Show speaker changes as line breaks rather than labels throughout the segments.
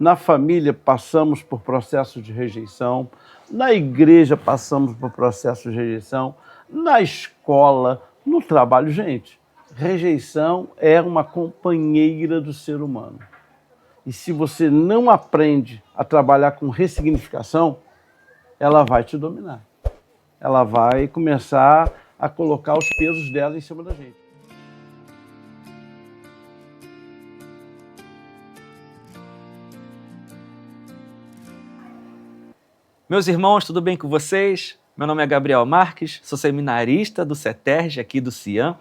Na família passamos por processos de rejeição, na igreja passamos por processos de rejeição, na escola, no trabalho. Gente, rejeição é uma companheira do ser humano. E se você não aprende a trabalhar com ressignificação, ela vai te dominar. Ela vai começar a colocar os pesos dela em cima da gente.
Meus irmãos, tudo bem com vocês? Meu nome é Gabriel Marques, sou seminarista do CETERJ, aqui do CIAN.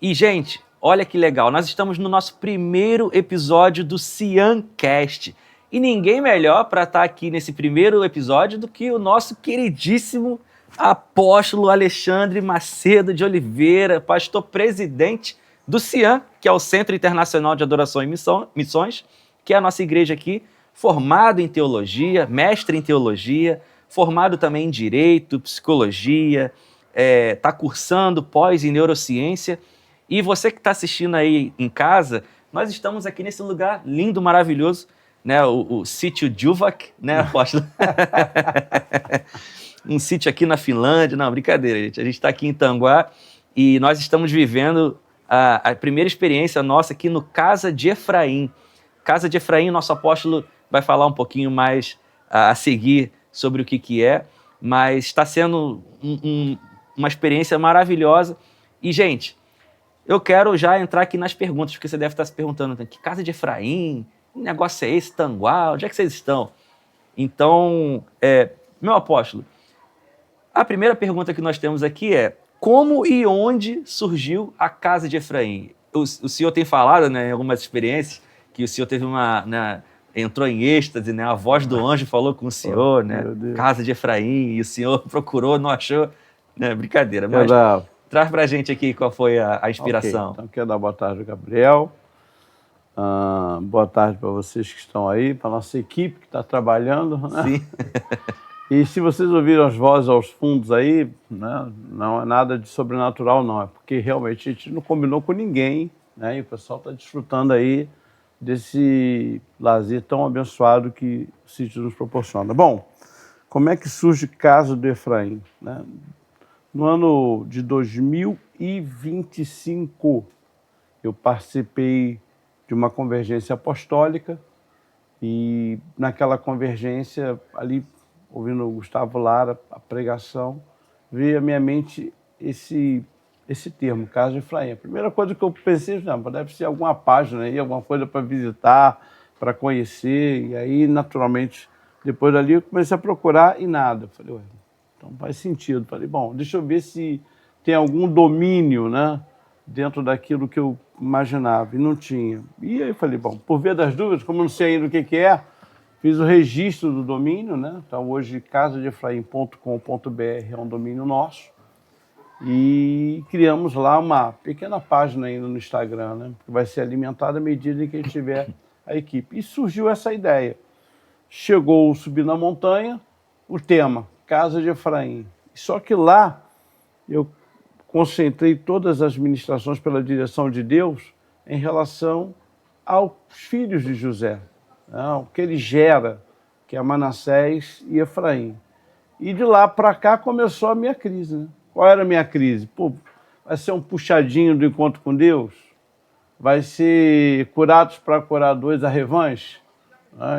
E, gente, olha que legal, nós estamos no nosso primeiro episódio do CIANcast. E ninguém melhor para estar aqui nesse primeiro episódio do que o nosso queridíssimo apóstolo Alexandre Macedo de Oliveira, pastor presidente do CIAN, que é o Centro Internacional de Adoração e Missões, que é a nossa igreja aqui, formado em teologia, mestre em teologia, formado também em direito, psicologia, está cursando pós em neurociência. E você que está assistindo aí em casa, nós estamos aqui nesse lugar lindo, maravilhoso, né? O sítio Djuvak, né, apóstolo? Um sítio aqui na Finlândia. Não, brincadeira, gente. A gente está aqui em Tanguá e nós estamos vivendo a primeira experiência nossa aqui no Casa de Efraim. Casa de Efraim, nosso apóstolo vai falar um pouquinho mais a seguir sobre o que é, mas está sendo uma experiência maravilhosa. E, gente, eu quero já entrar aqui nas perguntas, porque você deve estar se perguntando, que Casa de Efraim? Que negócio é esse? Tanguá? Onde é que vocês estão? Então, meu apóstolo, a primeira pergunta que nós temos aqui é: como e onde surgiu a Casa de Efraim? O senhor tem falado, né, em algumas experiências, que o senhor teve entrou em êxtase, né? A voz do anjo falou com o senhor, né? Casa de Efraim, e o senhor procurou, não achou, né? Brincadeira, mas traz pra gente aqui qual foi a inspiração.
Okay. Então, quero dar boa tarde, Gabriel. Boa tarde para vocês que estão aí, para a nossa equipe que está trabalhando, né?
Sim.
E se vocês ouviram as vozes aos fundos aí, né, não é nada de sobrenatural, não. É porque realmente a gente não combinou com ninguém, né? E o pessoal está desfrutando aí desse lazer tão abençoado que o sítio nos proporciona. Bom, como é que surge Casa do Efraim, né? No ano de 2025, eu participei de uma convergência apostólica e naquela convergência, ali, ouvindo o Gustavo Lara, a pregação, veio à minha mente esse termo, Casa de Efraim. A primeira coisa que eu pensei, não, deve ser alguma página aí, alguma coisa para visitar, para conhecer, e aí, naturalmente, depois dali eu comecei a procurar e nada. Eu falei, ué, então faz sentido. Falei, bom, deixa eu ver se tem algum domínio, né, dentro daquilo que eu imaginava, e não tinha. E aí eu falei, bom, por via das dúvidas, como eu não sei ainda o que é, fiz o registro do domínio, né? Então hoje casadeefraim.com.br é um domínio nosso, e criamos lá uma pequena página ainda no Instagram, né? Que vai ser alimentada à medida em que a gente tiver a equipe. E surgiu essa ideia. Chegou o Subir na Montanha, o tema, Casa de Efraim. Só que lá eu concentrei todas as ministrações pela direção de Deus em relação aos filhos de José, né? O que ele gera, que é Manassés e Efraim. E de lá para cá começou a minha crise, né? Qual era a minha crise? Pô, vai ser um puxadinho do encontro com Deus? Vai ser curados para curadores a revanche?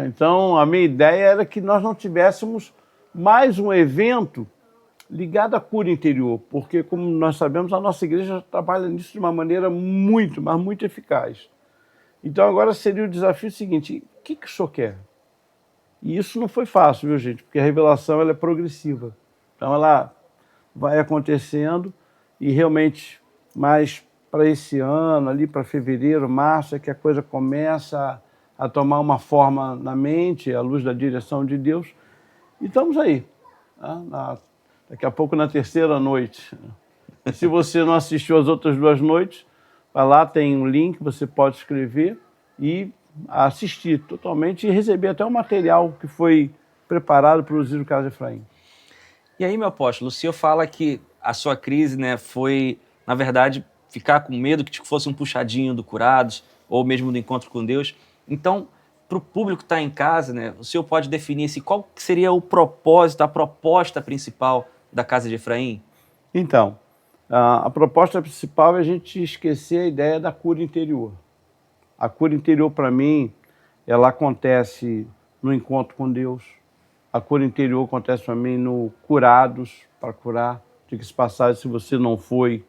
Então, a minha ideia era que nós não tivéssemos mais um evento ligado à cura interior, porque, como nós sabemos, a nossa igreja trabalha nisso de uma maneira muito, mas muito eficaz. Então, agora seria o desafio seguinte: o que o senhor quer? E isso não foi fácil, viu, gente? Porque a revelação ela é progressiva. Então, ela vai acontecendo e realmente, mais para esse ano, ali para fevereiro, março, é que a coisa começa a tomar uma forma na mente, à luz da direção de Deus. E estamos aí, né? Daqui a pouco na terceira noite. Se você não assistiu as outras 2 noites, vai lá, tem um link, você pode escrever e assistir totalmente e receber até o material que foi preparado para o Casa de Efraim.
E aí, meu apóstolo, o senhor fala que a sua crise, né, foi, na verdade, ficar com medo que fosse um puxadinho do Curados, ou mesmo do encontro com Deus. Então, para o público que está em casa, né, o senhor pode definir assim, qual seria o propósito, a proposta principal da Casa de Efraim?
Então, a proposta principal é a gente esquecer a ideia da cura interior. A cura interior, para mim, ela acontece no encontro com Deus. A cura interior acontece para mim no curados, para curar. Diga-se passagem, se você não foi,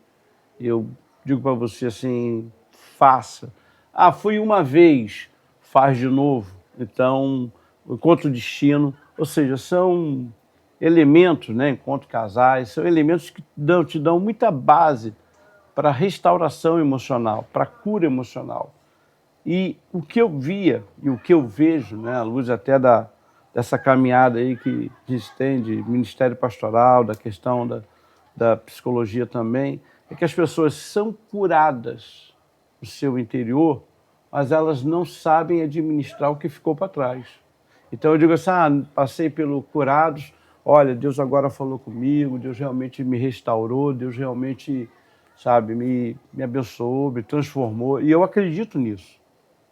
eu digo para você assim, faça. Ah, fui uma vez, faz de novo. Então, encontro destino, ou seja, são elementos, né, encontro casais, são elementos que te dão muita base para a restauração emocional, para a cura emocional. E o que eu via e o que eu vejo, né, à luz até dessa caminhada aí que a gente tem de ministério pastoral, da questão da psicologia também, é que as pessoas são curadas no seu interior, mas elas não sabem administrar o que ficou para trás. Então eu digo assim, passei pelo curados, olha, Deus agora falou comigo, Deus realmente me restaurou, Deus realmente, sabe, me abençoou, me transformou, e eu acredito nisso.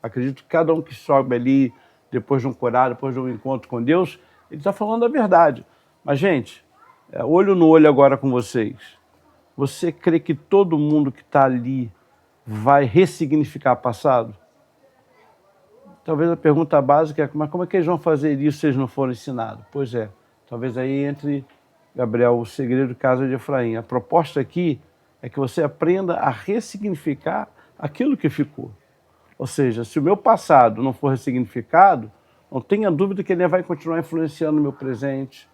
Acredito que cada um que sobe ali, depois de um curado, depois de um encontro com Deus, ele está falando a verdade. Mas, gente, olho no olho agora com vocês. Você crê que todo mundo que está ali vai ressignificar passado? Talvez a pergunta básica é, mas como é que eles vão fazer isso se eles não forem ensinados? Pois é, talvez aí entre, Gabriel, o segredo de Casa de Efraim. A proposta aqui é que você aprenda a ressignificar aquilo que ficou. Ou seja, se o meu passado não for ressignificado, não tenha dúvida que ele vai continuar influenciando o meu presente,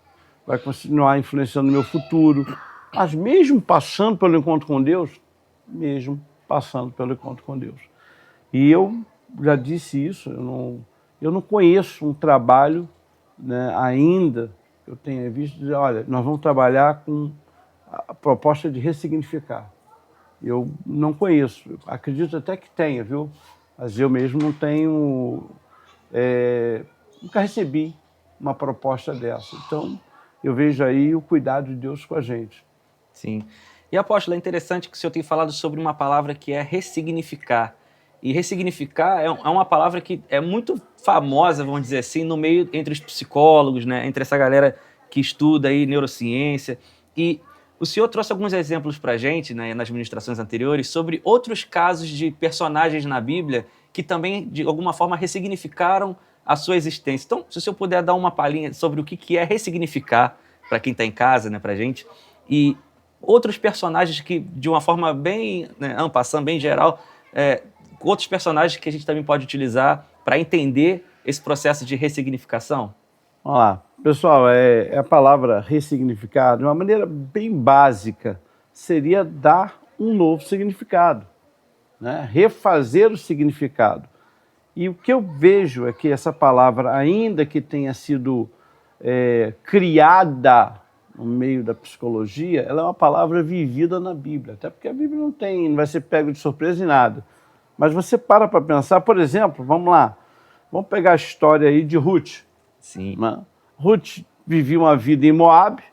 vai continuar influenciando o meu futuro. Mas mesmo passando pelo encontro com Deus, mesmo passando pelo encontro com Deus. E eu já disse isso, eu não conheço um trabalho, né, ainda que eu tenha visto, dizer, olha, nós vamos trabalhar com a proposta de ressignificar. Eu não conheço, acredito até que tenha, viu? Mas eu mesmo não tenho, nunca recebi uma proposta dessa. Então, eu vejo aí o cuidado de Deus com a gente.
Sim. E, apóstolo, é interessante que o senhor tem falado sobre uma palavra que é ressignificar. E ressignificar é uma palavra que é muito famosa, vamos dizer assim, no meio, entre os psicólogos, né? Entre essa galera que estuda aí neurociência. E o senhor trouxe alguns exemplos para a gente, né, nas ministrações anteriores, sobre outros casos de personagens na Bíblia que também, de alguma forma, ressignificaram a sua existência. Então, se o senhor puder dar uma palhinha sobre o que é ressignificar para quem está em casa, né, para a gente, e outros personagens que, de uma forma bem, né, en passant, bem geral, outros personagens que a gente também pode utilizar para entender esse processo de ressignificação?
Vamos lá. Pessoal, a palavra ressignificar, de uma maneira bem básica, seria dar um novo significado, né? Refazer o significado. E o que eu vejo é que essa palavra, ainda que tenha sido criada no meio da psicologia, ela é uma palavra vivida na Bíblia, até porque a Bíblia não vai ser pego de surpresa em nada. Mas você para pensar, por exemplo, vamos lá, vamos pegar a história aí de Ruth.
Sim.
Né? Ruth vivia uma vida em Moabe,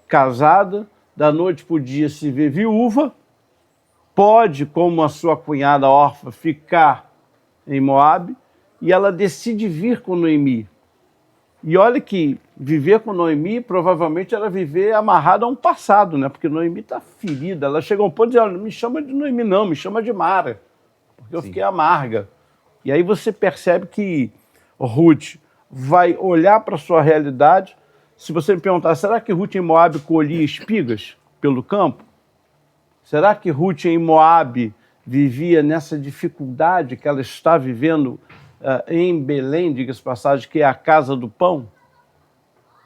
casada, da noite para o dia se vê viúva, pode, como a sua cunhada órfã, ficar em Moabe, e ela decide vir com Noemi. E olha que viver com Noemi, provavelmente era viver amarrada a um passado, né? Porque Noemi está ferida. Ela chegou a um ponto de dizer, olha, não me chama de Noemi não, me chama de Mara, porque eu fiquei amarga. E aí você percebe que Ruth vai olhar para a sua realidade. Se você me perguntar, será que Ruth em Moabe colhia espigas pelo campo? Será que Ruth em Moabe vivia nessa dificuldade que ela está vivendo em Belém, diga-se passagem, que é a casa do pão?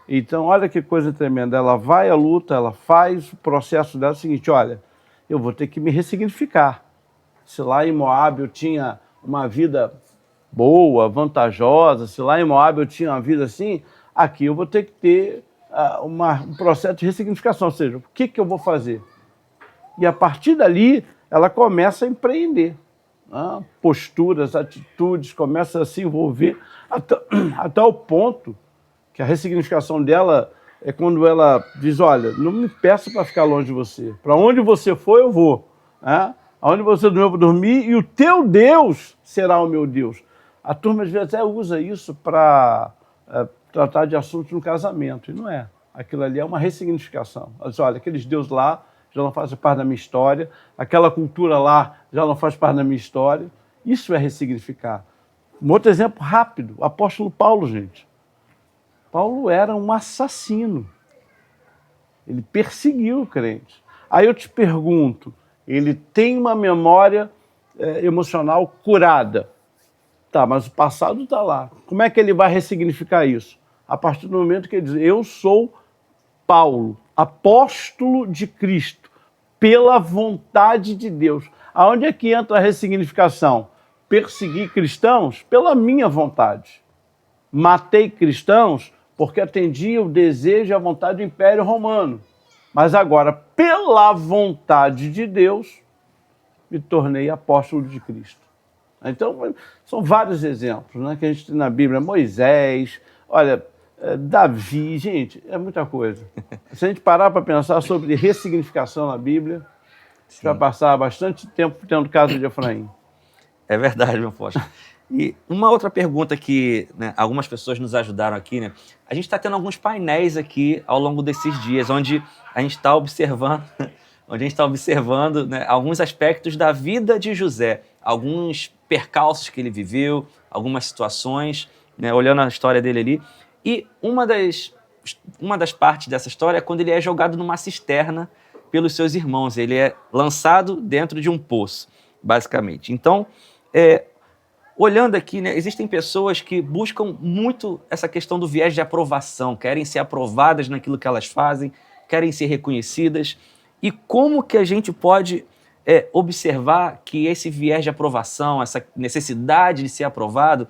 Então, olha que coisa tremenda. Ela vai à luta, ela faz o processo dela, é o seguinte, olha, eu vou ter que me ressignificar. Se lá em Moabe eu tinha uma vida boa, vantajosa, se lá em Moabe eu tinha uma vida assim, aqui eu vou ter que ter um processo de ressignificação, ou seja, o que eu vou fazer? E a partir dali, ela começa a empreender. Né? Posturas, atitudes, começa a se envolver até o ponto que a ressignificação dela é quando ela diz, olha, não me peça para ficar longe de você. Para onde você for, eu vou. Né? Aonde você dormir, eu vou dormir, e o teu Deus será o meu Deus. A turma, às vezes, até usa isso para tratar de assuntos no casamento, e não é. Aquilo ali é uma ressignificação. Ela diz, olha, aqueles deuses lá já não fazem parte da minha história, aquela cultura lá já não faz parte da minha história. Isso é ressignificar. Um outro exemplo rápido, o apóstolo Paulo, gente. Paulo era um assassino. Ele perseguiu crentes. Aí eu te pergunto, ele tem uma memória emocional curada. Tá, mas o passado está lá. Como é que ele vai ressignificar isso? A partir do momento que ele diz, eu sou Paulo, apóstolo de Cristo, pela vontade de Deus. Aonde é que entra a ressignificação? Perseguir cristãos pela minha vontade. Matei cristãos porque atendia o desejo e a vontade do Império Romano. Mas agora, pela vontade de Deus, me tornei apóstolo de Cristo. Então, são vários exemplos, né, que a gente tem na Bíblia. Moisés, olha, Davi, gente, é muita coisa. Se a gente parar para pensar sobre ressignificação na Bíblia, sim, vai passar bastante tempo tendo casa de Efraim.
É verdade, meu apóstolo. E uma outra pergunta que, né, algumas pessoas nos ajudaram aqui, né? A gente está tendo alguns painéis aqui ao longo desses dias, onde a gente está observando, né, alguns aspectos da vida de José, alguns percalços que ele viveu, algumas situações, né, olhando a história dele ali. E uma das partes dessa história é quando ele é jogado numa cisterna pelos seus irmãos. Ele é lançado dentro de um poço, basicamente. Então, olhando aqui, né, existem pessoas que buscam muito essa questão do viés de aprovação, querem ser aprovadas naquilo que elas fazem, querem ser reconhecidas. E como que a gente pode observar que esse viés de aprovação, essa necessidade de ser aprovado,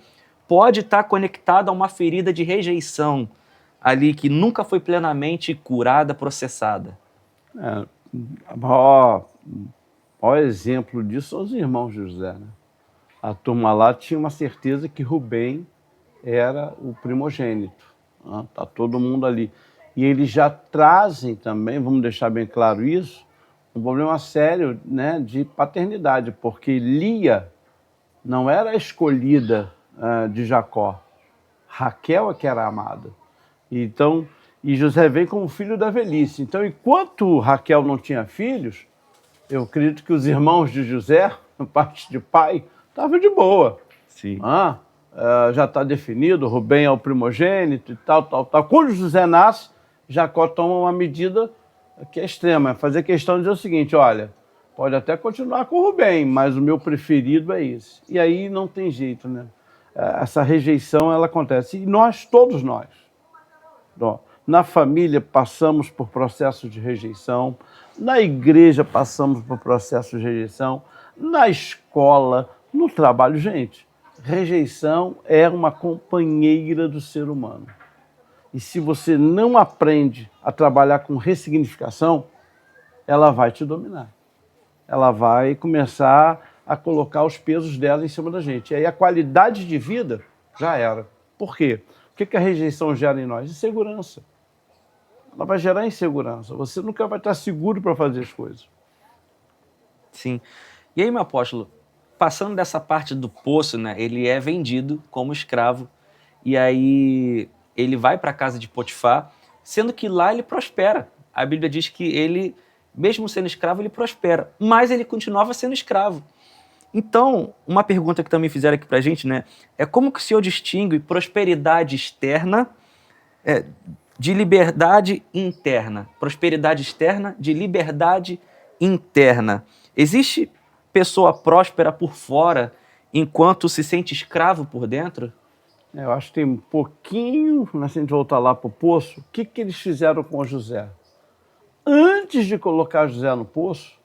pode estar conectado a uma ferida de rejeição ali que nunca foi plenamente curada, processada?
O maior exemplo disso são os irmãos de José, né? A turma lá tinha uma certeza que Rubem era o primogênito. Está todo mundo ali. E eles já trazem também, vamos deixar bem claro isso, um problema sério, né, de paternidade, porque Lia não era a escolhida de Jacó. Raquel é que era amada. Então, e José vem como filho da velhice. Então, enquanto Raquel não tinha filhos, eu acredito que os irmãos de José, na parte de pai, estavam de boa.
Sim.
Já está definido, Rubem é o primogênito e tal. Quando José nasce, Jacó toma uma medida que é extrema, é fazer questão de dizer o seguinte, olha, pode até continuar com o Rubem, mas o meu preferido é esse. E aí não tem jeito, né? Essa rejeição, ela acontece. E nós, todos nós, na família passamos por processos de rejeição, na igreja passamos por processos de rejeição, na escola, no trabalho. Gente, rejeição é uma companheira do ser humano. E se você não aprende a trabalhar com ressignificação, ela vai te dominar. Ela vai começar a colocar os pesos dela em cima da gente. E aí a qualidade de vida já era. Por quê? O que a rejeição gera em nós? Insegurança. Ela vai gerar insegurança. Você nunca vai estar seguro para fazer as coisas.
Sim. E aí, meu apóstolo, passando dessa parte do poço, né, ele é vendido como escravo. E aí ele vai para a casa de Potifar, sendo que lá ele prospera. A Bíblia diz que ele, mesmo sendo escravo, ele prospera. Mas ele continuava sendo escravo. Então, uma pergunta que também fizeram aqui para a gente, né, é como que o Senhor distingue prosperidade externa de liberdade interna? Prosperidade externa de liberdade interna. Existe pessoa próspera por fora enquanto se sente escravo por dentro?
Eu acho que tem um pouquinho, mas se a gente voltar lá para o poço, o que eles fizeram com José? Antes de colocar José no poço,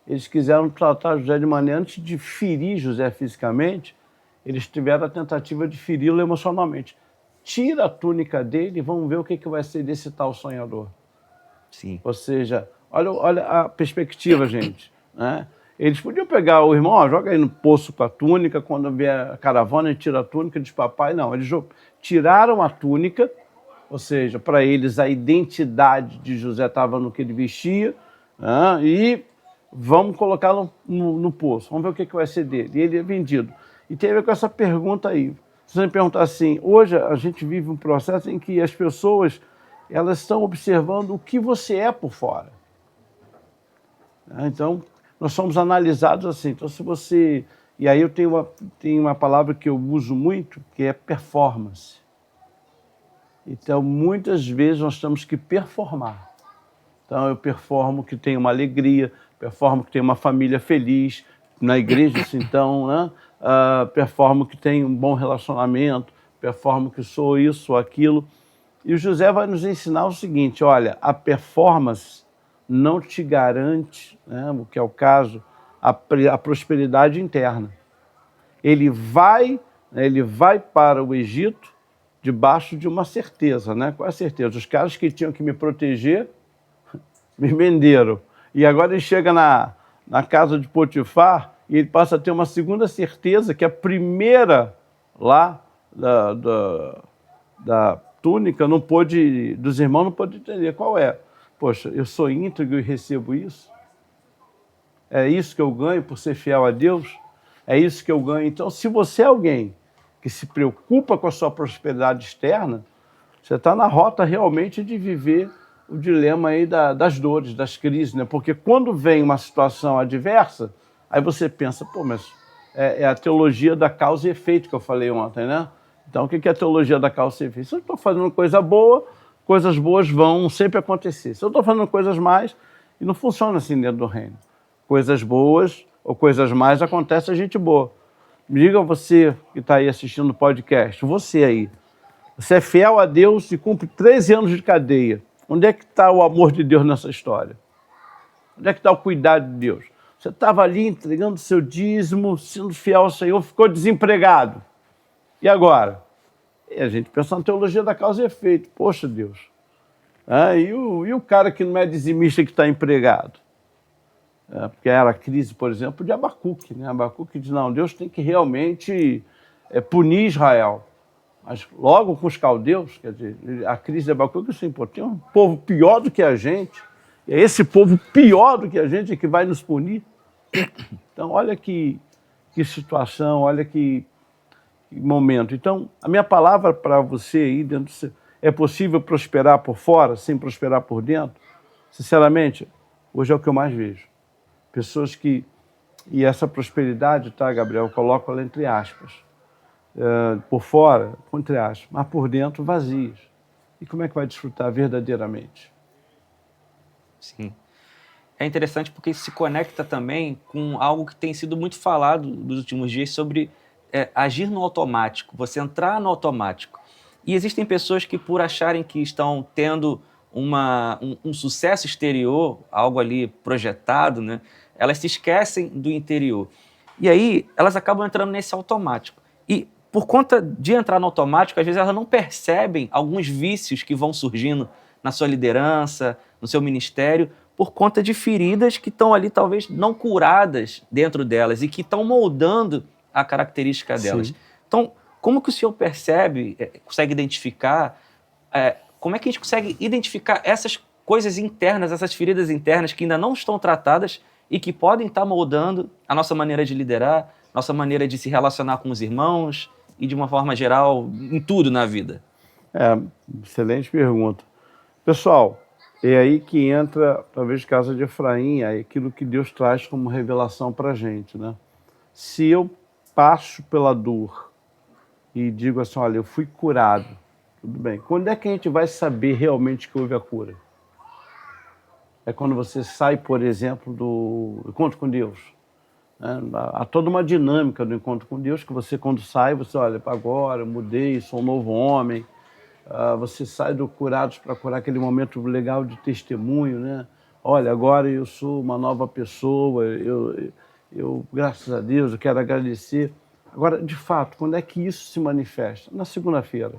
eles quiseram tratar José de maneira, antes de ferir José fisicamente, eles tiveram a tentativa de feri-lo emocionalmente. Tira a túnica dele e vamos ver o que vai ser desse tal sonhador.
Sim.
Ou seja, olha a perspectiva, gente, né? Eles podiam pegar o irmão, joga aí no poço com a túnica, quando vier a caravana, ele tira a túnica e diz papai. Não, eles tiraram a túnica, ou seja, para eles a identidade de José estava no que ele vestia, e vamos colocá-lo no poço, vamos ver o que vai ser dele. E ele é vendido. E tem a ver com essa pergunta aí. Se você me perguntar assim, hoje a gente vive um processo em que as pessoas elas estão observando o que você é por fora. Então, nós somos analisados assim. Então, se você... E aí eu tenho uma palavra que eu uso muito, que é performance. Então, muitas vezes nós temos que performar. Então, eu performo que tenho uma alegria, performo que tenho uma família feliz, na igreja, assim, então, né? Performo que tenho um bom relacionamento, performo que sou isso ou aquilo. E o José vai nos ensinar o seguinte, olha, a performance não te garante, né, o que é o caso, a prosperidade interna. Ele vai para o Egito debaixo de uma certeza, né? Qual é a certeza? Os caras que tinham que me proteger me venderam. E agora ele chega na casa de Potifar e ele passa a ter uma segunda certeza, que a primeira lá da túnica não pôde, dos irmãos não pôde entender. Qual é? Poxa, eu sou íntegro e recebo isso? É isso que eu ganho por ser fiel a Deus? É isso que eu ganho? Então, se você é alguém que se preocupa com a sua prosperidade externa, você está na rota realmente de viver o dilema aí das dores, das crises, né? Porque quando vem uma situação adversa, aí você pensa, pô, mas é a teologia da causa e efeito que eu falei ontem, né? Então, o que é a teologia da causa e efeito? Se eu estou fazendo coisa boa, coisas boas vão sempre acontecer. Se eu estou fazendo coisas mais, e não funciona assim dentro do reino. Coisas boas ou coisas mais acontece a gente boa. Me diga você que está aí assistindo o podcast, você aí, você é fiel a Deus e cumpre 13 anos de cadeia. Onde é que está o amor de Deus nessa história? Onde é que está o cuidado de Deus? Você estava ali entregando seu dízimo, sendo fiel ao Senhor, ficou desempregado. E agora? E a gente pensa na teologia da causa e efeito. Poxa, Deus. E o cara que não é dizimista que está empregado? Porque era a crise, por exemplo, de Abacuque. Né? Abacuque diz, não, Deus tem que realmente punir Israel. Mas logo com os caldeus, quer dizer, a crise de Abacuque, assim, pô, tem um povo pior do que a gente, e é esse povo pior do que a gente que vai nos punir. Então, olha que situação, olha que momento. Então, a minha palavra para você aí, é possível prosperar por fora sem prosperar por dentro? Sinceramente, hoje é o que eu mais vejo. Pessoas que... E essa prosperidade, tá, Gabriel, eu coloco ela entre aspas. Por fora, entre aspas, mas por dentro, vazias. E como é que vai desfrutar verdadeiramente?
Sim. É interessante porque isso se conecta também com algo que tem sido muito falado nos últimos dias sobre agir no automático, você entrar no automático. E existem pessoas que, por acharem que estão tendo um sucesso exterior, algo ali projetado, né, elas se esquecem do interior. E aí, elas acabam entrando nesse automático. E, por conta de entrar no automático, às vezes elas não percebem alguns vícios que vão surgindo na sua liderança, no seu ministério, por conta de feridas que estão ali, talvez, não curadas dentro delas e que estão moldando a característica delas.
Sim.
Então, como que o senhor percebe, consegue identificar, como é que a gente consegue identificar essas coisas internas, essas feridas internas que ainda não estão tratadas e que podem estar moldando a nossa maneira de liderar, nossa maneira de se relacionar com os irmãos e, de uma forma geral, em tudo na vida?
Excelente pergunta. Pessoal, é aí que entra, talvez, casa de Efraim, é aquilo que Deus traz como revelação para a gente, né? Se eu passo pela dor e digo assim, olha, eu fui curado, tudo bem. Quando é que a gente vai saber realmente que houve a cura? É quando você sai, por exemplo, do encontro com Deus. Há toda uma dinâmica do encontro com Deus, que você, quando sai, você olha, agora, mudei, sou um novo homem. Você sai do curados para curar, aquele momento legal de testemunho, né? Olha, agora eu sou uma nova pessoa, eu graças a Deus, eu quero agradecer. Agora, de fato, quando é que isso se manifesta? Na segunda-feira.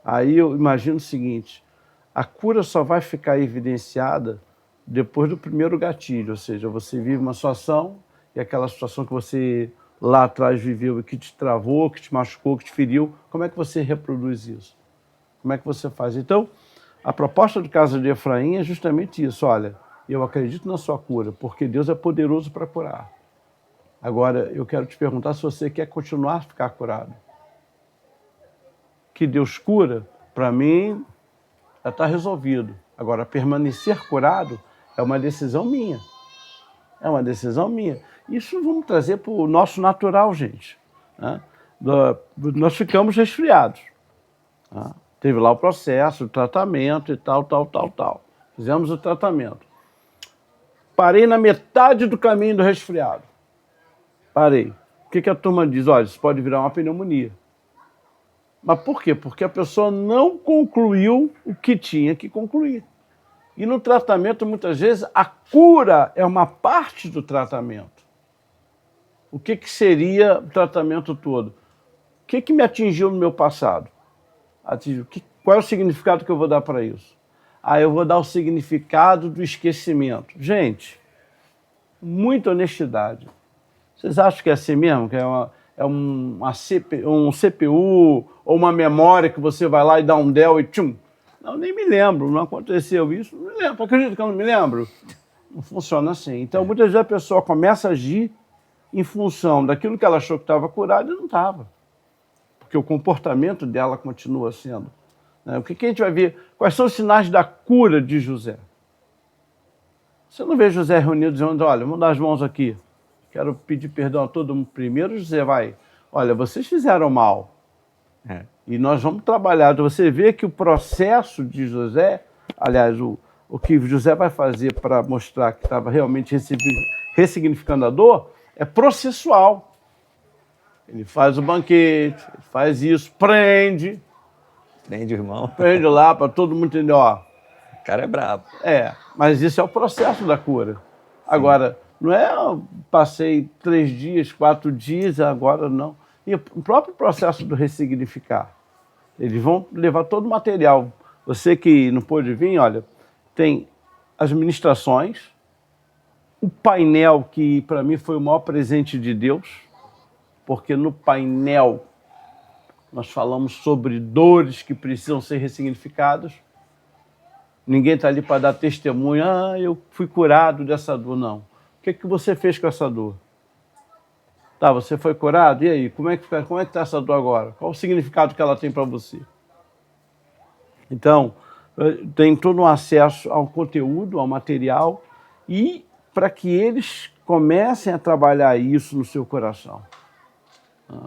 Aí eu imagino o seguinte, a cura só vai ficar evidenciada depois do primeiro gatilho, ou seja, você vive uma situação e aquela situação que você lá atrás viveu e que te travou, que te machucou, que te feriu, como é que você reproduz isso? Como é que você faz? Então, a proposta de casa de Efraim é justamente isso, olha, eu acredito na sua cura, porque Deus é poderoso para curar. Agora, eu quero te perguntar se você quer continuar a ficar curado. Que Deus cura, para mim, já está resolvido. Agora, permanecer curado é uma decisão minha. É uma decisão minha. Isso vamos trazer para o nosso natural, gente. Né? Nós ficamos resfriados. Né? Teve lá o processo, o tratamento e tal. Fizemos o tratamento. Parei na metade do caminho do resfriado. Parei. O que a turma diz? Olha, isso pode virar uma pneumonia. Mas por quê? Porque a pessoa não concluiu o que tinha que concluir. E no tratamento, muitas vezes, a cura é uma parte do tratamento. O que seria o tratamento todo? O que me atingiu no meu passado? Qual é o significado que eu vou dar para isso? Eu vou dar o significado do esquecimento. Gente, muita honestidade. Vocês acham que é assim mesmo? Que é um CPU ou uma memória que você vai lá e dá um del e tchum? Não, nem me lembro, não aconteceu isso, não me lembro. Acredita que eu não me lembro? Não funciona assim. Então, muitas vezes a pessoa começa a agir em função daquilo que ela achou que estava curado e não estava. Porque o comportamento dela continua sendo. Né? O que a gente vai ver? Quais são os sinais da cura de José? Você não vê José reunido dizendo, olha, vamos dar as mãos aqui. Quero pedir perdão a todo mundo. Primeiro, José vai, olha, vocês fizeram mal. E nós vamos trabalhar. Você vê que o processo de José, aliás, o que José vai fazer para mostrar que estava realmente ressignificando a dor, é processual. Ele faz o banquete, ele faz isso, prende.
Prende o irmão.
Prende lá para todo mundo entender, ó.
O cara é brabo.
Mas isso é o processo da cura. Agora, não é passei 3 dias, 4 dias, agora não. E o próprio processo do ressignificar. Eles vão levar todo o material. Você que não pôde vir, olha, tem as ministrações, o painel que para mim foi o maior presente de Deus, porque no painel nós falamos sobre dores que precisam ser ressignificadas. Ninguém está ali para dar testemunho, eu fui curado dessa dor, não. O que você fez com essa dor? Tá, você foi curado? E aí, como é que está essa dor agora? Qual o significado que ela tem para você? Então, tem todo um acesso ao conteúdo, ao material, e para que eles comecem a trabalhar isso no seu coração.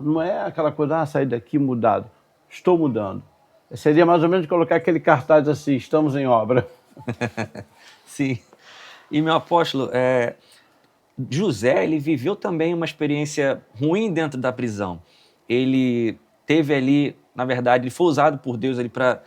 Não é aquela coisa, sair daqui mudado. Estou mudando. Seria mais ou menos colocar aquele cartaz assim, estamos em obra.
Sim. E meu apóstolo, José, ele viveu também uma experiência ruim dentro da prisão. Ele teve ali, na verdade, ele foi usado por Deus ali para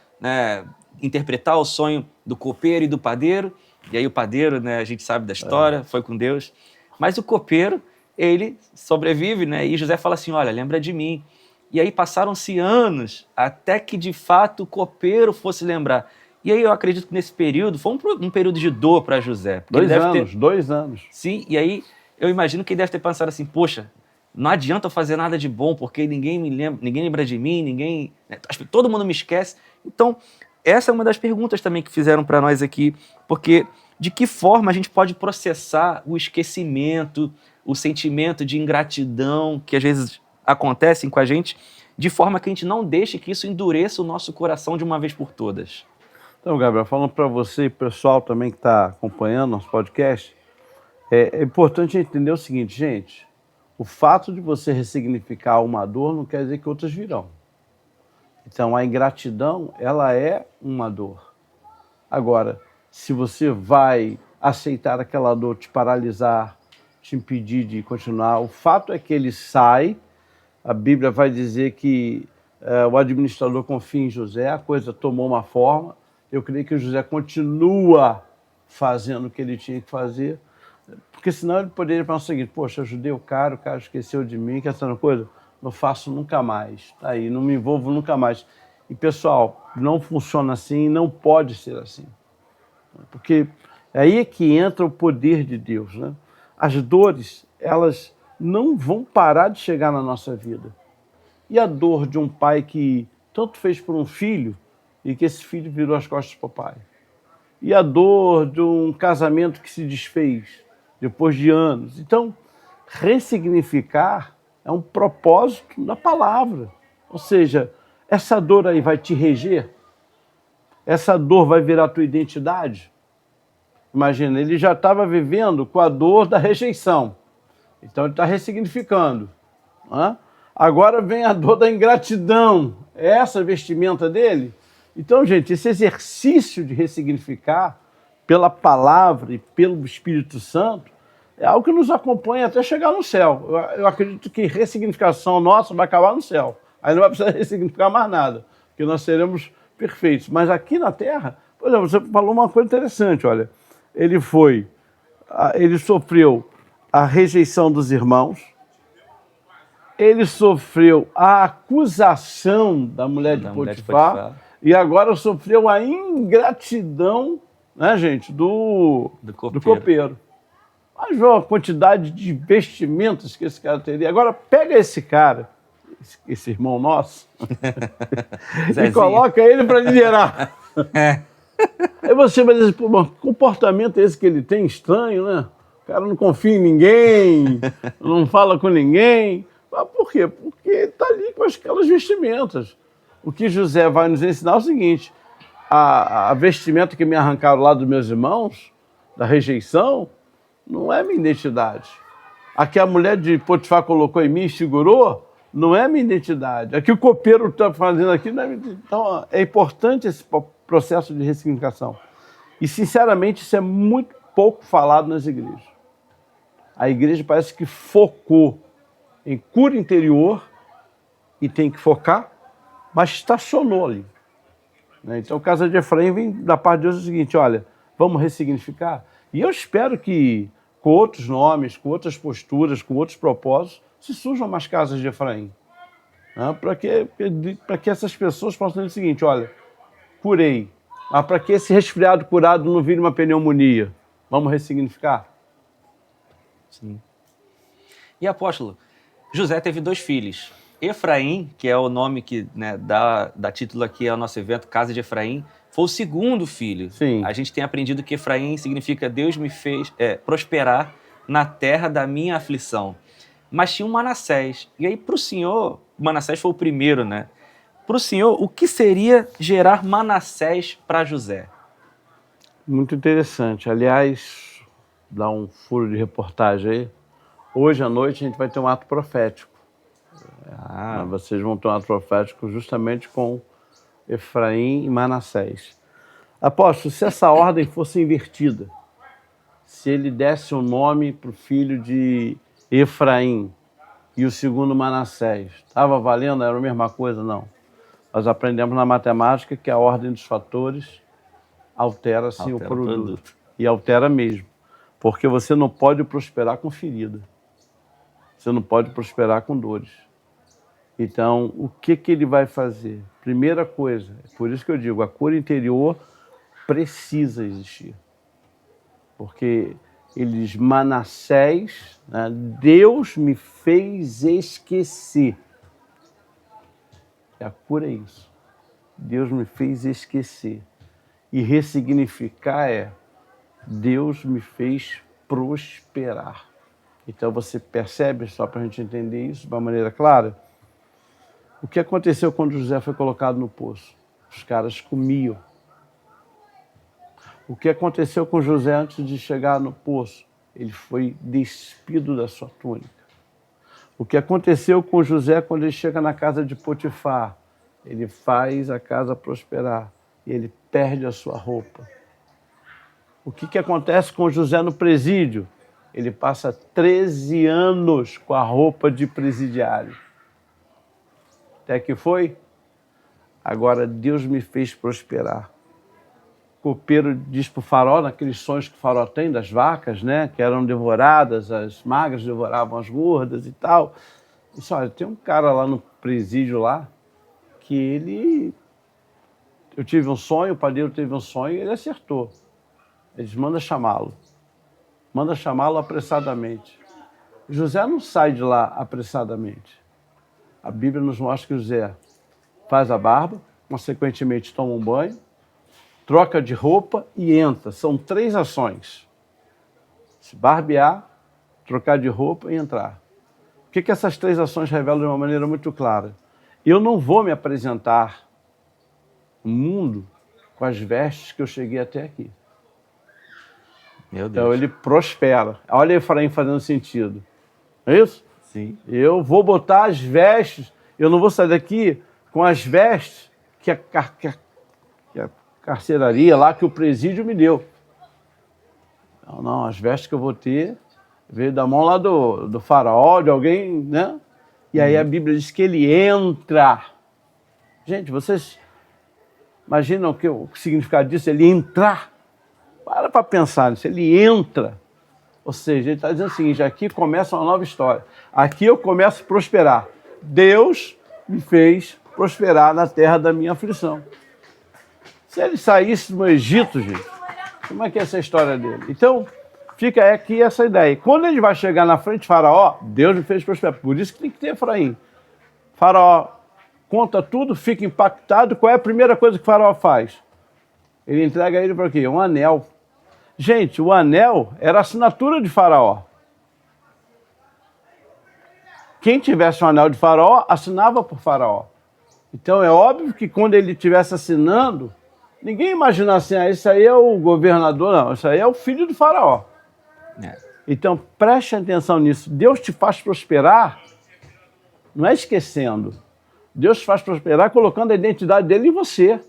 interpretar o sonho do copeiro e do padeiro. E aí o padeiro, a gente sabe da história, foi com Deus. Mas o copeiro, ele sobrevive, e José fala assim, olha, lembra de mim. E aí passaram-se anos até que, de fato, o copeiro fosse lembrar. E aí eu acredito que nesse período, foi um período de dor para José.
2 anos.
Sim, e aí eu imagino que ele deve ter pensado assim, poxa, não adianta eu fazer nada de bom, porque ninguém lembra de mim, todo mundo me esquece. Então, essa é uma das perguntas também que fizeram para nós aqui, porque de que forma a gente pode processar o esquecimento, o sentimento de ingratidão que às vezes acontecem com a gente, de forma que a gente não deixe que isso endureça o nosso coração de uma vez por todas.
Então, Gabriel, falando para você e pessoal também que está acompanhando nosso podcast, é importante entender o seguinte, gente, o fato de você ressignificar uma dor não quer dizer que outras virão. Então, a ingratidão, ela é uma dor. Agora, se você vai aceitar aquela dor te paralisar, te impedir de continuar, o fato é que ele sai, a Bíblia vai dizer que o administrador confia em José, a coisa tomou uma forma, eu creio que o José continua fazendo o que ele tinha que fazer, porque senão ele poderia pensar o seguinte, poxa, ajudei o cara esqueceu de mim, que essa coisa, não faço nunca mais, tá aí, não me envolvo nunca mais. E pessoal, não funciona assim, não pode ser assim, porque é aí que entra o poder de Deus, né? As dores, elas não vão parar de chegar na nossa vida. E a dor de um pai que tanto fez por um filho e que esse filho virou as costas para o pai. E a dor de um casamento que se desfez depois de anos. Então, ressignificar é um propósito da palavra. Ou seja, essa dor aí vai te reger? Essa dor vai virar a tua identidade? Imagina, ele já estava vivendo com a dor da rejeição. Então ele está ressignificando. Né? Agora vem a dor da ingratidão. É essa a vestimenta dele? Então, gente, esse exercício de ressignificar pela palavra e pelo Espírito Santo é algo que nos acompanha até chegar no céu. Eu acredito que ressignificação nossa vai acabar no céu. Aí não vai precisar ressignificar mais nada, porque nós seremos perfeitos. Mas aqui na Terra, por exemplo, você falou uma coisa interessante, olha. Ele sofreu a rejeição dos irmãos, ele sofreu a acusação da mulher de Potifar, e agora sofreu a ingratidão, né, gente, do copeiro. Mas olha a quantidade de vestimentas que esse cara teria. Agora pega esse cara, esse irmão nosso, e coloca ele para liderar. Aí você vai dizer, pô, que comportamento é esse que ele tem? Estranho, né? O cara não confia em ninguém, não fala com ninguém. Mas por quê? Porque ele está ali com aquelas vestimentas. O que José vai nos ensinar é o seguinte, a vestimenta que me arrancaram lá dos meus irmãos, da rejeição, não é minha identidade. A que a mulher de Potifar colocou em mim e segurou, não é minha identidade. A que o copeiro está fazendo aqui não é minha identidade. Então, é importante esse processo de ressignificação. E, sinceramente, isso é muito pouco falado nas igrejas. A igreja parece que focou em cura interior e tem que focar, mas estacionou ali. Então, a Casa de Efraim vem da parte de Deus o seguinte, olha, vamos ressignificar. E eu espero que, com outros nomes, com outras posturas, com outros propósitos, se surjam mais casas de Efraim. Para que essas pessoas possam dizer o seguinte, olha, curei. Mas para que esse resfriado curado não vire uma pneumonia? Vamos ressignificar?
Sim. E apóstolo, José teve 2 filhos. Efraim, que é o nome que, né, dá título aqui ao nosso evento, Casa de Efraim, foi o segundo filho.
Sim.
A gente tem aprendido que Efraim significa Deus me fez prosperar na terra da minha aflição. Mas tinha um Manassés. E aí, para o senhor, Manassés foi o primeiro, né? Para o senhor, o que seria gerar Manassés para José?
Muito interessante. Aliás, dá um furo de reportagem aí. Hoje à noite a gente vai ter um ato profético. Vocês vão ter um ato profético justamente com Efraim e Manassés. Apóstolo, se essa ordem fosse invertida, se ele desse o nome para o filho de Efraim e o segundo Manassés, estava valendo? Era a mesma coisa? Não. Nós aprendemos na matemática que a ordem dos fatores altera sim o produto. E altera mesmo. Porque você não pode prosperar com ferida. Você não pode prosperar com dores. Então, o que ele vai fazer? Primeira coisa, é por isso que eu digo, a cura interior precisa existir. Porque ele diz, Manassés, né, Deus me fez esquecer. A cura é isso. Deus me fez esquecer. E ressignificar é, Deus me fez prosperar. Então você percebe, só para a gente entender isso de uma maneira clara, o que aconteceu quando José foi colocado no poço? Os caras comiam. O que aconteceu com José antes de chegar no poço? Ele foi despido da sua túnica. O que aconteceu com José quando ele chega na casa de Potifar? Ele faz a casa prosperar e ele perde a sua roupa. O que acontece com José no presídio? Ele passa 13 anos com a roupa de presidiário. Até que foi? Agora Deus me fez prosperar. O copeiro diz para o faraó, naqueles sonhos que o faraó tem das vacas, né, que eram devoradas, as magras devoravam as gordas e tal. Disse, olha, tem um cara lá no presídio lá, que ele... Eu tive um sonho, o padeiro teve um sonho e ele acertou. Ele diz, manda chamá-lo. Manda chamá-lo apressadamente. José não sai de lá apressadamente. A Bíblia nos mostra que José faz a barba, consequentemente toma um banho, troca de roupa e entra. São 3 ações. Se barbear, trocar de roupa e entrar. O que essas 3 ações revelam de uma maneira muito clara? Eu não vou me apresentar no mundo com as vestes que eu cheguei até aqui.
Meu Deus.
Então ele prospera. Olha Efraim fazendo sentido. Não é isso?
Sim.
Eu vou botar as vestes, eu não vou sair daqui com as vestes que a carceraria lá, que o presídio me deu. Não, as vestes que eu vou ter veio da mão lá do faraó, de alguém, né? E aí a Bíblia diz que ele entra. Gente, vocês imaginam o significado disso? Ele entrar. Para pensar nisso, ele entra. Ou seja, ele está dizendo o seguinte, aqui começa uma nova história. Aqui eu começo a prosperar. Deus me fez prosperar na terra da minha aflição. Se ele saísse do Egito, gente, como é que é essa história dele? Então, fica aqui essa ideia. Quando ele vai chegar na frente de Faraó, Deus me fez prosperar. Por isso que tem que ter Efraim. Faraó conta tudo, fica impactado. Qual é a primeira coisa que o Faraó faz? Ele entrega ele para quê? Um anel. Gente, o anel era a assinatura de Faraó. Quem tivesse um anel de Faraó, assinava por Faraó. Então é óbvio que quando ele estivesse assinando, ninguém imagina assim, isso aí é o governador, não, isso aí é o filho do Faraó. Então preste atenção nisso. Deus te faz prosperar, não é esquecendo. Deus te faz prosperar colocando a identidade dele em você.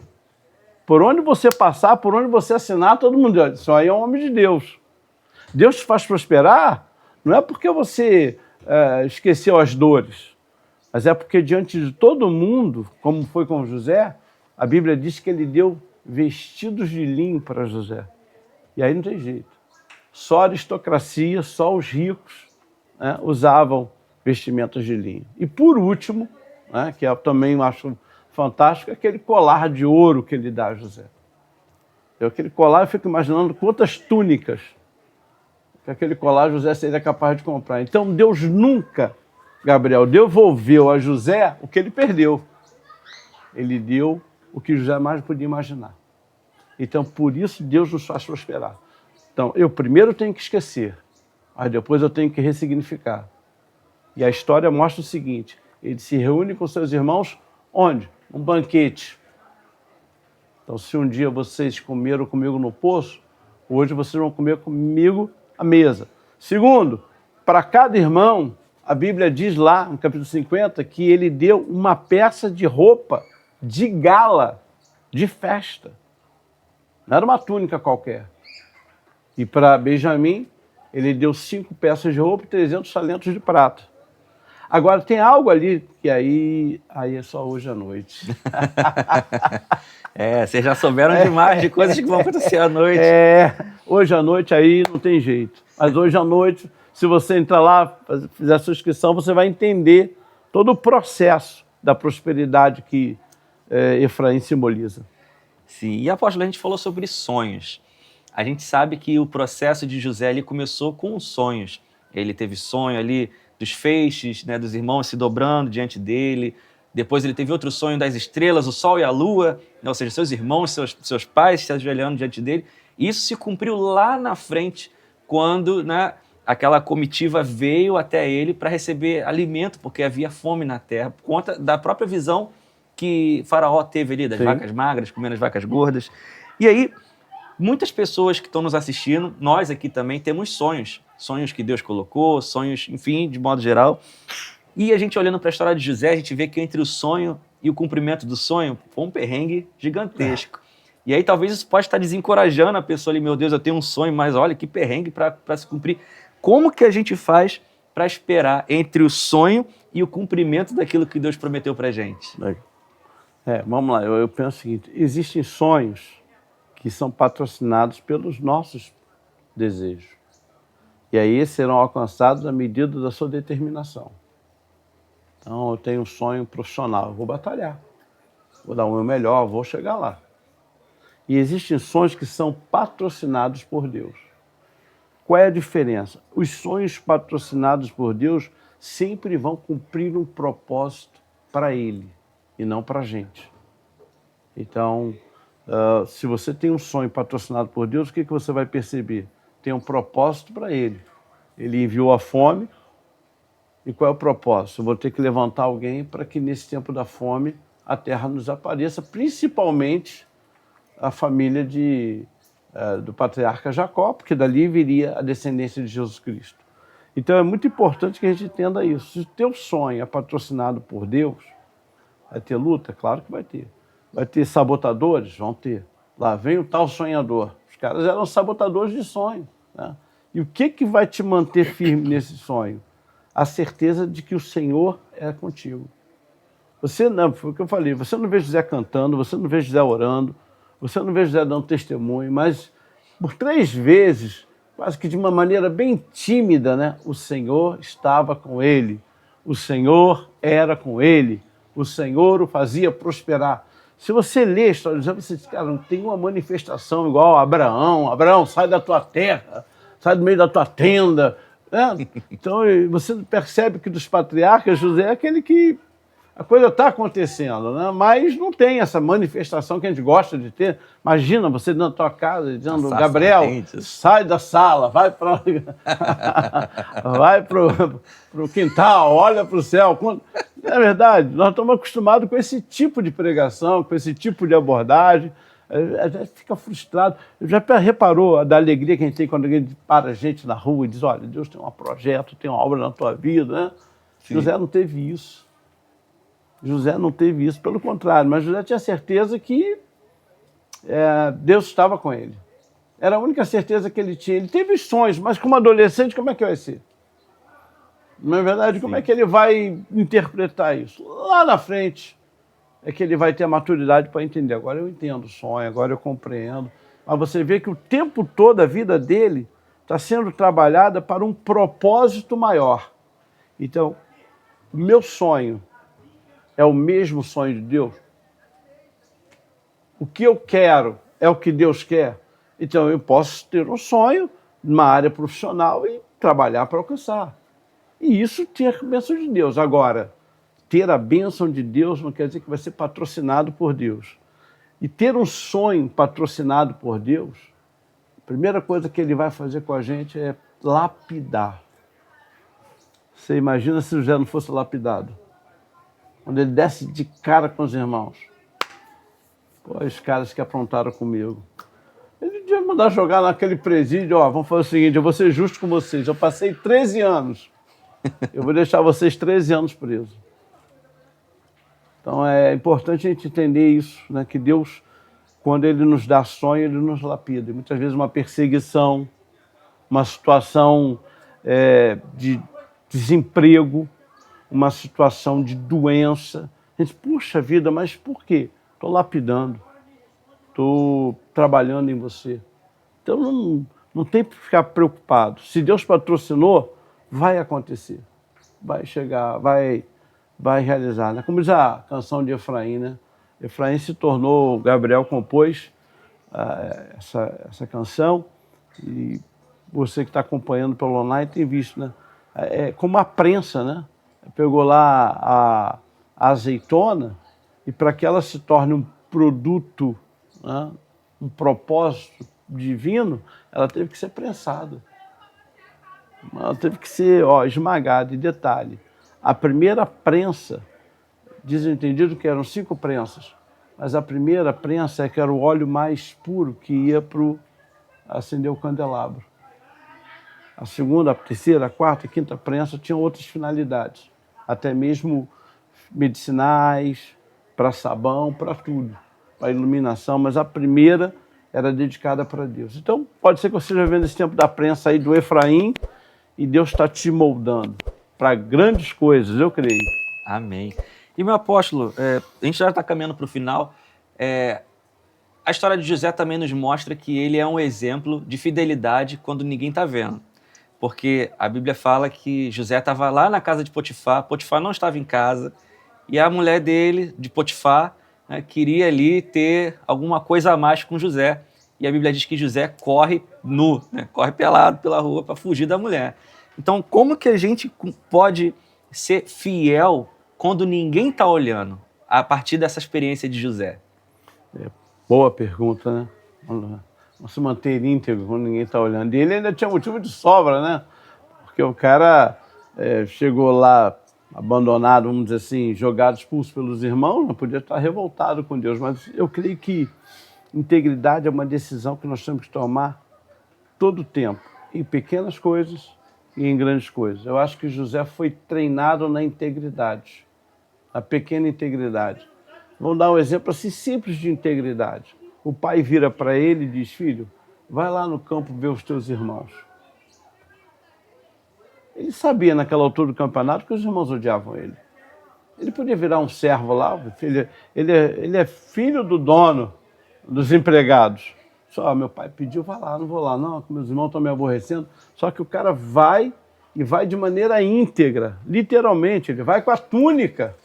Por onde você passar, por onde você assinar, todo mundo diz, isso aí é um homem de Deus. Deus te faz prosperar, não é porque você esqueceu as dores, mas é porque diante de todo mundo, como foi com José, a Bíblia diz que ele deu vestidos de linho para José. E aí não tem jeito. Só a aristocracia, só os ricos, né, usavam vestimentas de linho. E por último, né, que eu também acho fantástico, aquele colar de ouro que ele dá a José. Aquele colar, eu fico imaginando quantas túnicas que aquele colar José seria capaz de comprar. Então Deus nunca, Gabriel, devolveu a José o que ele perdeu. Ele deu o que José mais podia imaginar. Então por isso Deus nos faz prosperar. Então eu primeiro tenho que esquecer, mas depois eu tenho que ressignificar. E a história mostra o seguinte, ele se reúne com seus irmãos, onde? Um banquete. Então, se um dia vocês comeram comigo no poço, hoje vocês vão comer comigo à mesa. Segundo, para cada irmão, a Bíblia diz lá, no capítulo 50, que ele deu uma peça de roupa de gala, de festa. Não era uma túnica qualquer. E para Benjamim, ele deu 5 peças de roupa e 300 talentos de prata. Agora, tem algo ali que aí é só hoje à noite.
Vocês já souberam demais de coisas que vão acontecer à noite.
Hoje à noite aí não tem jeito. Mas hoje à noite, se você entrar lá, fizer a sua inscrição, você vai entender todo o processo da prosperidade que Efraim simboliza.
Sim, e apóstolo, a gente falou sobre sonhos. A gente sabe que o processo de José ali começou com sonhos. Ele teve sonho ali dos feixes, né, dos irmãos se dobrando diante dele. Depois ele teve outro sonho das estrelas, o sol e a lua, né, ou seja, seus irmãos, seus pais se ajoelhando diante dele. Isso se cumpriu lá na frente, quando, né, aquela comitiva veio até ele para receber alimento, porque havia fome na terra, por conta da própria visão que Faraó teve ali, das vacas magras comendo as vacas gordas. E aí, muitas pessoas que estão nos assistindo, nós aqui também temos sonhos que Deus colocou, sonhos, enfim, de modo geral. E a gente olhando para a história de José, a gente vê que entre o sonho e o cumprimento do sonho, foi um perrengue gigantesco. E aí talvez isso pode estar desencorajando a pessoa ali, meu Deus, eu tenho um sonho, mas olha que perrengue para se cumprir. Como que a gente faz para esperar entre o sonho e o cumprimento daquilo que Deus prometeu para a gente?
Vamos lá, eu penso o seguinte, existem sonhos que são patrocinados pelos nossos desejos. E aí esses serão alcançados à medida da sua determinação. Então eu tenho um sonho profissional, eu vou batalhar, vou dar o meu melhor, vou chegar lá. E existem sonhos que são patrocinados por Deus. Qual é a diferença? Os sonhos patrocinados por Deus sempre vão cumprir um propósito para Ele e não para a gente. Então, se você tem um sonho patrocinado por Deus, o que você vai perceber? Tem um propósito para Ele Ele enviou a fome. E qual é o propósito? Eu vou ter que levantar alguém para que nesse tempo da fome a terra nos apareça, principalmente a família do patriarca Jacó, porque dali viria a descendência de Jesus Cristo. Então é muito importante que a gente entenda isso. Se o teu sonho é patrocinado por Deus, vai ter luta? Claro que vai ter. Vai ter sabotadores? Vão ter. Lá vem o tal sonhador. Os caras eram sabotadores de sonho. Né? E o que vai te manter firme nesse sonho? A certeza de que o Senhor é contigo. Você não, foi o que eu falei, você não vê José cantando, você não vê José orando, você não vê José dando testemunho, mas por 3 vezes, quase que de uma maneira bem tímida, né? O Senhor estava com ele, o Senhor era com ele, o Senhor o fazia prosperar. Se você lê a história de José, você diz, cara, não tem uma manifestação igual a Abraão. Abraão, sai da tua terra, sai do meio da tua tenda. Né? Então, você percebe que dos patriarcas, José é aquele que a coisa está acontecendo, né? Mas não tem essa manifestação que a gente gosta de ter. Imagina você dentro da tua casa dizendo, Gabriel, sai da sala, vai para vai o quintal, olha para o céu. É verdade, nós estamos acostumados com esse tipo de pregação, com esse tipo de abordagem. A gente fica frustrado. Já reparou da alegria que a gente tem quando alguém para a gente na rua e diz, olha, Deus tem um projeto, tem uma obra na tua vida, né? Sim. José não teve isso. José não teve isso, pelo contrário, mas José tinha certeza que Deus estava com ele. Era a única certeza que ele tinha. Ele teve sonhos, mas como adolescente, como é que vai ser? Não é verdade? Sim. Como é que ele vai interpretar isso? Lá na frente é que ele vai ter a maturidade para entender. Agora eu entendo o sonho, agora eu compreendo. Mas você vê que o tempo todo a vida dele está sendo trabalhada para um propósito maior. Então, o meu sonho é o mesmo sonho de Deus? O que eu quero é o que Deus quer? Então eu posso ter um sonho numa área profissional e trabalhar para alcançar. E isso ter a bênção de Deus. Agora, ter a bênção de Deus não quer dizer que vai ser patrocinado por Deus. E ter um sonho patrocinado por Deus, a primeira coisa que ele vai fazer com a gente é lapidar. Você imagina se José não fosse lapidado? Quando ele desce de cara com os irmãos. Pô, os caras que aprontaram comigo. Ele devia mandar jogar naquele presídio, ó, vamos fazer o seguinte, eu vou ser justo com vocês, eu passei 13 anos, eu vou deixar vocês 13 anos presos. Então é importante a gente entender isso, né? Que Deus, quando Ele nos dá sonho, Ele nos lapida. E muitas vezes uma perseguição, uma situação de desemprego, uma situação de doença. A gente, puxa vida, mas por quê? Estou lapidando, estou trabalhando em você. Então não tem que ficar preocupado. Se Deus patrocinou, vai acontecer, vai chegar, vai realizar. Né? Como diz a canção de Efraim, né? Efraim se tornou, Gabriel compôs essa canção, e você que está acompanhando pelo online tem visto, né? É como a prensa, né? Pegou lá a azeitona e para que ela se torne um produto, né? Um propósito divino, ela teve que ser prensada. Ela teve que ser esmagada. E detalhe, a primeira prensa, diz o entendido que eram 5 prensas, mas a primeira prensa é que era o óleo mais puro que ia para acender o candelabro. A segunda, a terceira, a quarta, a quinta prensa tinham outras finalidades, até mesmo medicinais, para sabão, para tudo, para iluminação, mas a primeira era dedicada para Deus. Então, pode ser que você esteja vendo esse tempo da prensa aí do Efraim e Deus está te moldando para grandes coisas, eu creio.
Amém. E, meu apóstolo, a gente já está caminhando para o final. A história de José também nos mostra que ele é um exemplo de fidelidade quando ninguém está vendo. Porque a Bíblia fala que José estava lá na casa de Potifar, Potifar não estava em casa, e a mulher dele, de Potifar, né, queria ali ter alguma coisa a mais com José. E a Bíblia diz que José corre nu, né, corre pelado pela rua para fugir da mulher. Então, como que a gente pode ser fiel quando ninguém está olhando, a partir dessa experiência de José?
Boa pergunta, né? Vamos se manter íntegro quando ninguém está olhando. E ele ainda tinha motivo de sobra, né? Porque porque o cara chegou lá abandonado, vamos dizer assim, jogado, expulso pelos irmãos, não podia estar revoltado com Deus, mas eu creio que integridade é uma decisão que nós temos que tomar todo o tempo, em pequenas coisas e em grandes coisas. Eu acho que José foi treinado na integridade, na pequena integridade. Vamos dar um exemplo assim simples de integridade. O pai vira para ele e diz: filho, vai lá no campo ver os teus irmãos. Ele sabia naquela altura do campeonato que os irmãos odiavam ele. Ele podia virar um servo lá, ele é filho do dono, dos empregados. Só, meu pai pediu, vai lá, não vou lá não, meus irmãos estão me aborrecendo. Só que o cara vai e vai de maneira íntegra, literalmente, ele vai com a túnica.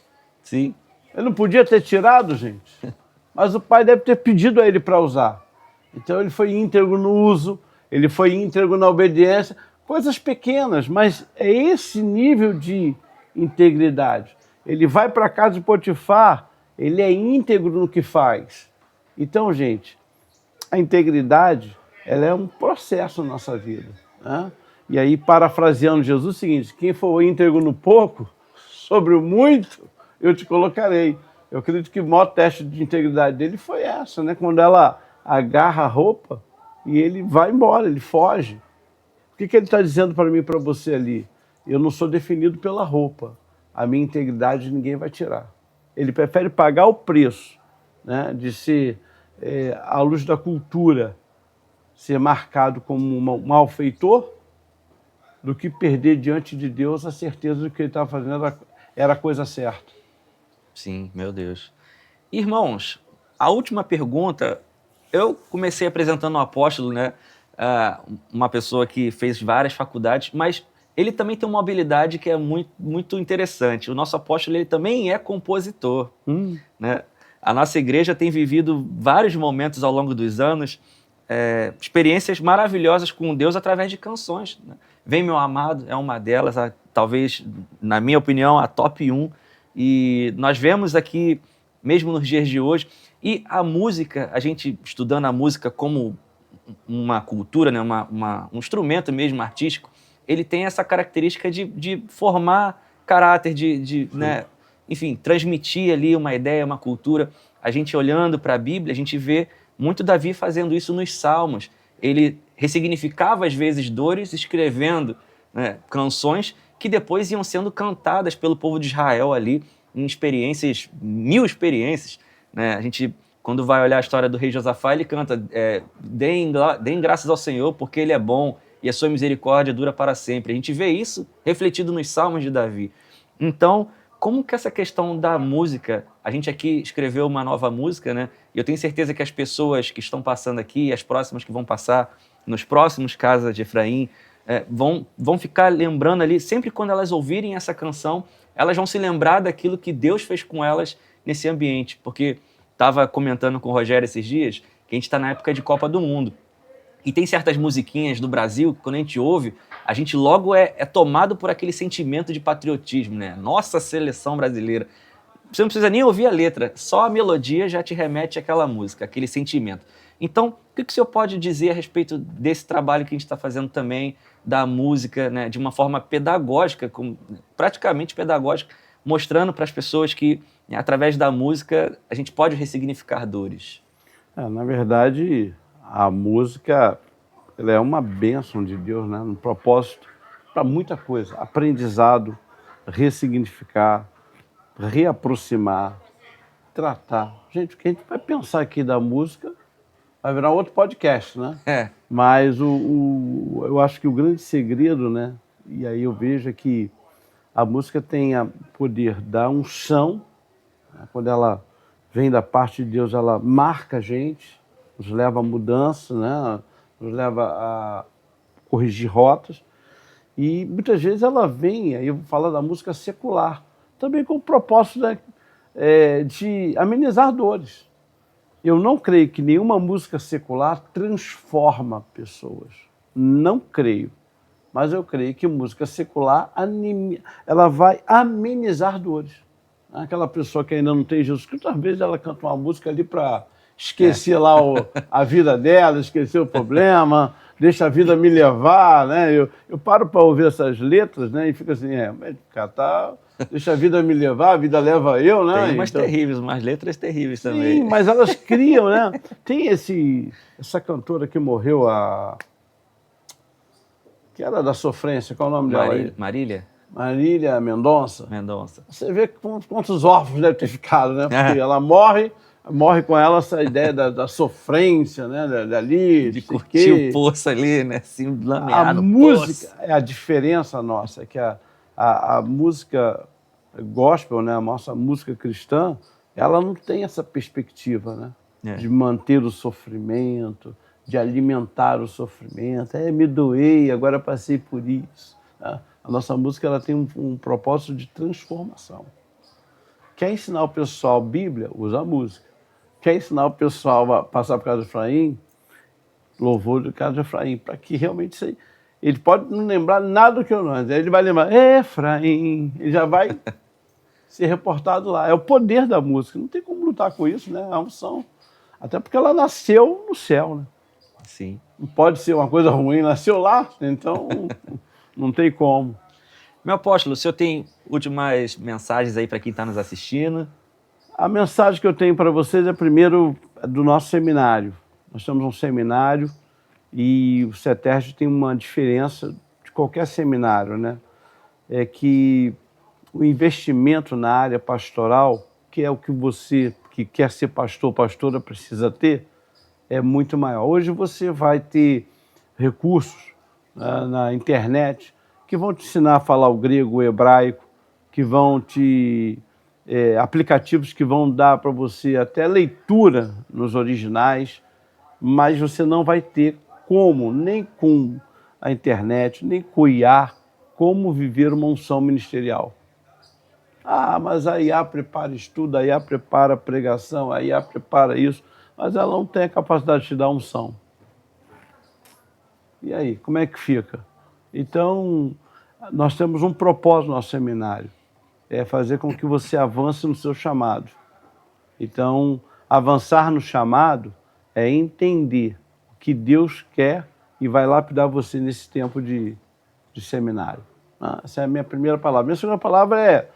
Sim.
Ele não podia ter tirado, gente, mas o pai deve ter pedido a ele para usar. Então ele foi íntegro no uso, ele foi íntegro na obediência, coisas pequenas, mas é esse nível de integridade. Ele vai para a casa de Potifar, ele é íntegro no que faz. Então, gente, a integridade, ela é um processo na nossa vida, né? E aí, parafraseando Jesus, é o seguinte: quem for íntegro no pouco, sobre o muito, eu te colocarei. Eu acredito que o maior teste de integridade dele foi essa, né? Quando ela agarra a roupa e ele vai embora, ele foge. O que ele está dizendo para mim e para você ali? Eu não sou definido pela roupa. A minha integridade ninguém vai tirar. Ele prefere pagar o preço, né, de ser, à luz da cultura, ser marcado como um malfeitor, do que perder diante de Deus a certeza de que ele estava fazendo era a coisa certa.
Sim, meu Deus. Irmãos, a última pergunta, eu comecei apresentando o apóstolo, né? Uma pessoa que fez várias faculdades, mas ele também tem uma habilidade que é muito, muito interessante. O nosso apóstolo, ele também é compositor, né? A nossa igreja tem vivido vários momentos ao longo dos anos, experiências maravilhosas com Deus através de canções, né? Vem Meu Amado é uma delas, talvez, na minha opinião, a top 1. E nós vemos aqui, mesmo nos dias de hoje, e a música, a gente estudando a música como uma cultura, né, um instrumento mesmo artístico, ele tem essa característica de formar caráter, né, enfim, transmitir ali uma ideia, uma cultura. A gente olhando para a Bíblia, a gente vê muito Davi fazendo isso nos Salmos. Ele ressignificava às vezes dores, escrevendo, né, canções que depois iam sendo cantadas pelo povo de Israel ali, em experiências, 1000 experiências, né? A gente, quando vai olhar a história do rei Josafá, ele canta: deem graças ao Senhor, porque Ele é bom e a sua misericórdia dura para sempre. A gente vê isso refletido nos Salmos de Davi. Então, como que essa questão da música, a gente aqui escreveu uma nova música, né? E eu tenho certeza que as pessoas que estão passando aqui, as próximas que vão passar nos próximos Casa de Efraim, vão ficar lembrando ali, sempre quando elas ouvirem essa canção, elas vão se lembrar daquilo que Deus fez com elas nesse ambiente. Porque estava comentando com o Rogério esses dias que a gente está na época de Copa do Mundo. E tem certas musiquinhas do Brasil que, quando a gente ouve, a gente logo é tomado por aquele sentimento de patriotismo, né? Nossa seleção brasileira. Você não precisa nem ouvir a letra, só a melodia já te remete àquela música, aquele sentimento. Então, o que o senhor pode dizer a respeito desse trabalho que a gente está fazendo também, da música, né, de uma forma pedagógica, praticamente pedagógica, mostrando para as pessoas que, através da música, a gente pode ressignificar dores?
Na verdade, a música, ela é uma bênção de Deus, né? Um propósito para muita coisa. Aprendizado, ressignificar, reaproximar, tratar. Gente, o que a gente vai pensar aqui da música vai virar outro podcast, né? Mas eu acho que o grande segredo, né? E aí eu vejo que a música tem o poder da unção, né? Quando ela vem da parte de Deus, ela marca a gente, nos leva a mudança, né? Nos leva a corrigir rotas. E muitas vezes ela vem, aí eu vou falar da música secular, também com o propósito, né, de amenizar dores. Eu não creio que nenhuma música secular transforma pessoas. Não creio. Mas eu creio que música secular ela vai amenizar dores. Aquela pessoa que ainda não tem Jesus Cristo, às vezes ela canta uma música ali para esquecer lá a vida dela, esquecer o problema, deixa a vida me levar, né? Eu paro para ouvir essas letras, né? E fico assim, deixa a vida me levar, a vida leva eu, né?
Tem umas terríveis, umas letras terríveis também.
Sim, mas elas criam, né? Tem essa cantora que morreu, que era da sofrência, qual é o nome dela aí? Marília Mendonça. Você vê quantos órfãos deve ter ficado, né? Porque ela morre com ela essa ideia da sofrência, né? Dali,
de curtir o poço ali, né? Assim, lamear
no música poço. É a diferença nossa, é que a música gospel, né? A nossa música cristã, ela não tem essa perspectiva, né? De manter o sofrimento, de alimentar o sofrimento. Me doei, agora passei por isso. Né? A nossa música ela tem um propósito de transformação. Quer ensinar o pessoal Bíblia? Usa a música. Quer ensinar o pessoal a passar por casa de Efraim? Louvor do casa de Efraim. Para que realmente isso aí... Ele pode não lembrar nada do que eu não. Ele vai lembrar, Efraim. Ele já vai ser reportado lá. É o poder da música. Não tem como lutar com isso, né? A unção. Até porque ela nasceu no céu, né?
Sim.
Não pode ser uma coisa ruim. Nasceu lá, então... Não tem como.
Meu apóstolo, o senhor tem últimas mensagens aí para quem está nos assistindo?
A mensagem que eu tenho para vocês é primeiro do nosso seminário. Nós temos um seminário e o CETERJ tem uma diferença de qualquer seminário, né? É que o investimento na área pastoral, que é o que você que quer ser pastor ou pastora precisa ter, é muito maior. Hoje você vai ter recursos na internet, que vão te ensinar a falar o grego, o hebraico, que vão aplicativos que vão dar para você até leitura nos originais, mas você não vai ter como, nem com a internet, nem com o IA, como viver uma unção ministerial. Mas a IA prepara estudo, a IA prepara pregação, a IA prepara isso, mas ela não tem a capacidade de te dar unção. E aí, como é que fica? Então, nós temos um propósito no nosso seminário, é fazer com que você avance no seu chamado. Então, avançar no chamado é entender o que Deus quer e vai lapidar você nesse tempo de seminário. Essa é a minha primeira palavra. Minha segunda palavra é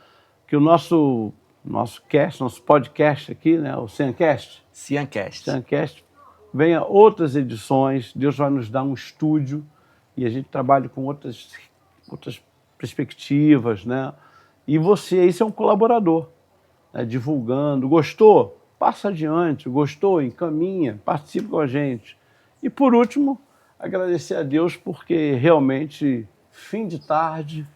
que o nosso podcast aqui, né, o Ciancast, venha outras edições, Deus vai nos dar um estúdio e a gente trabalha com outras perspectivas, né? E você aí é um colaborador, né? Divulgando. Gostou? Passa adiante. Gostou? Encaminha, participe com a gente. E por último, agradecer a Deus porque realmente, fim de tarde,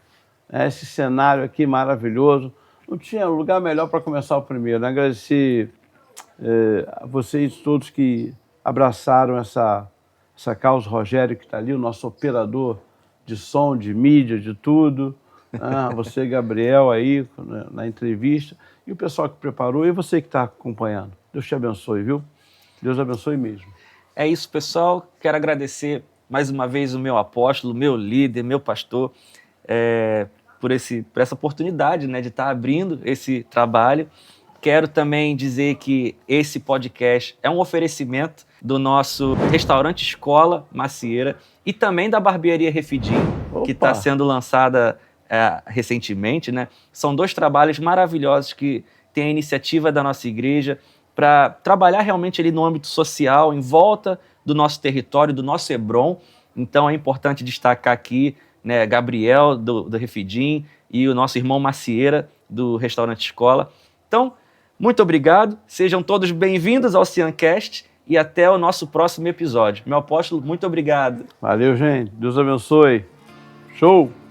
né, esse cenário aqui maravilhoso, não tinha lugar melhor para começar o primeiro, né? Agradecer a vocês todos que abraçaram essa causa, Rogério que está ali, o nosso operador de som, de mídia, de tudo, você, Gabriel, aí na entrevista, e o pessoal que preparou, e você que está acompanhando. Deus te abençoe, viu? Deus abençoe mesmo.
É isso, pessoal. Quero agradecer mais uma vez o meu apóstolo, meu líder, meu pastor, por essa oportunidade, né, de estar abrindo esse trabalho. Quero também dizer que esse podcast é um oferecimento do nosso restaurante Escola Macieira e também da barbearia Refidim, que está sendo lançada recentemente, né? São dois trabalhos maravilhosos que têm a iniciativa da nossa igreja para trabalhar realmente ali no âmbito social, em volta do nosso território, do nosso Hebron. Então é importante destacar aqui, né, Gabriel, do Refidim, e o nosso irmão Macieira, do restaurante Escola. Então, muito obrigado, sejam todos bem-vindos ao Ciancast e até o nosso próximo episódio. Meu apóstolo, muito obrigado.
Valeu, gente. Deus abençoe. Show!